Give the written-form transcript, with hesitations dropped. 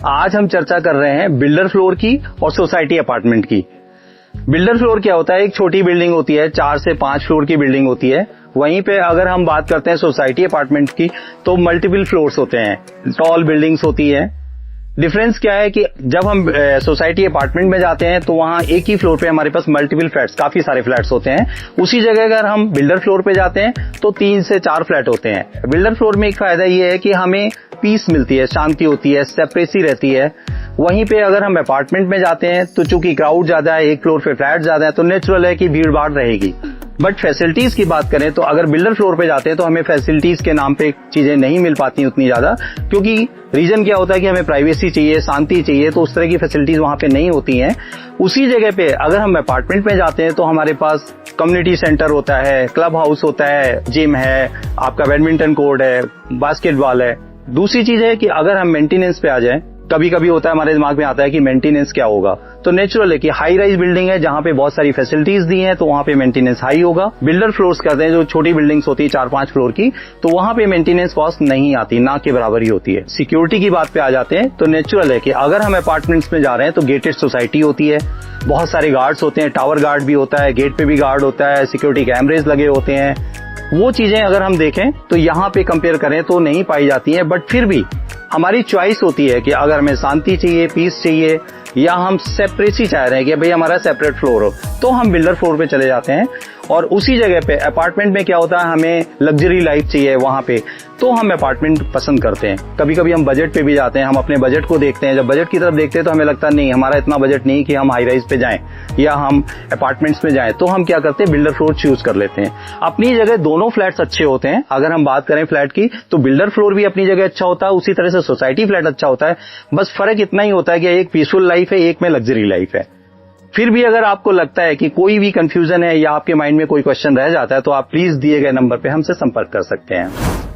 आज हम चर्चा कर रहे हैं बिल्डर फ्लोर की और सोसाइटी अपार्टमेंट की। बिल्डर फ्लोर क्या होता है? एक छोटी बिल्डिंग होती है, 4 से 5 फ्लोर की बिल्डिंग होती है। वहीं पे अगर हम बात करते हैं सोसाइटी अपार्टमेंट की तो मल्टीपल फ्लोर्स होते हैं, टॉल बिल्डिंग्स होती है। डिफरेंस क्या है कि जब हम सोसाइटी अपार्टमेंट में जाते हैं तो वहां एक ही फ्लोर पे हमारे पास मल्टीपल फ्लैट्स, काफी सारे फ्लैट्स होते हैं। उसी जगह अगर हम बिल्डर फ्लोर पे जाते हैं तो 3 से 4 फ्लैट होते हैं। बिल्डर फ्लोर में एक फायदा ये है कि हमें पीस मिलती है, शांति होती है, सेपरेसी रहती है। वहीं पे अगर हम अपार्टमेंट में जाते हैं तो चूंकि क्राउड ज्यादा है, एक फ्लोर पे फ्लैट ज्यादा है, तो नेचुरल है कि भीड़ भाड़ रहेगी। बट फैसिलिटीज की बात करें तो अगर बिल्डर फ्लोर पे जाते हैं तो हमें फैसिलिटीज के नाम पे चीजें नहीं मिल पाती उतनी ज्यादा, क्योंकि रीजन क्या होता है कि हमें प्राइवेसी चाहिए, शांति चाहिए, तो उस तरह की फैसिलिटीज वहां पे नहीं होती हैं। उसी जगह पे अगर हम अपार्टमेंट में जाते हैं तो हमारे पास कम्युनिटी सेंटर होता है, क्लब हाउस होता है, जिम है, आपका बैडमिंटन कोर्ट है, बास्केटबॉल है। दूसरी चीज है कि अगर हम मेंटेनेंस पे आ जाएं, कभी कभी होता है हमारे दिमाग में आता है कि मेंटेनेंस क्या होगा, तो नेचुरल है कि हाई राइज बिल्डिंग है जहां पे बहुत सारी फैसिलिटीज दी हैं तो वहां पे मेंटेनेंस हाई होगा। बिल्डर फ्लोर्स कहते हैं जो छोटी बिल्डिंग्स होती है 4-5 फ्लोर की, तो वहां पे मेंटेनेंस कॉस्ट नहीं आती, ना के बराबर ही होती है। सिक्योरिटी की बात पे आ जाते हैं तो नेचुरल है कि अगर हम अपार्टमेंट्स में जा रहे हैं तो गेटेड सोसाइटी होती है, बहुत सारे गार्ड्स होते हैं, टावर गार्ड भी होता है, गेट पे भी गार्ड होता है, सिक्योरिटी कैमरेज लगे होते हैं। वो चीजें अगर हम देखें तो यहाँ पे कंपेयर करें तो नहीं पाई जाती है। बट फिर भी हमारी चॉइस होती है कि अगर हमें शांति चाहिए, पीस चाहिए, या हम सेपरेसी चाह रहे हैं कि भाई हमारा सेपरेट फ्लोर हो, तो हम बिल्डर फ्लोर पे चले जाते हैं। और उसी जगह पे अपार्टमेंट में क्या होता है, हमें लग्जरी लाइफ चाहिए वहां पे, तो हम अपार्टमेंट पसंद करते हैं। कभी कभी हम बजट पे भी जाते हैं, हम अपने बजट को देखते हैं। जब बजट की तरफ देखते हैं तो हमें लगता है नहीं, हमारा इतना बजट नहीं कि हम हाई राइज पे जाएं या हम अपार्टमेंट्स में जाएं, तो हम क्या करते हैं, बिल्डर फ्लोर चूज कर लेते हैं। अपनी जगह दोनों फ्लैट्स अच्छे होते हैं। अगर हम बात करें फ्लैट की तो बिल्डर फ्लोर भी अपनी जगह अच्छा होता है, उसी तरह से सोसाइटी फ्लैट अच्छा होता है। बस फर्क इतना ही होता है कि एक पीसफुल लाइफ है, एक में लग्जरी लाइफ है। फिर भी अगर आपको लगता है कि कोई भी कंफ्यूजन है या आपके माइंड में कोई क्वेश्चन रह जाता है तो आप प्लीज दिए गए नंबर पे हमसे संपर्क कर सकते हैं।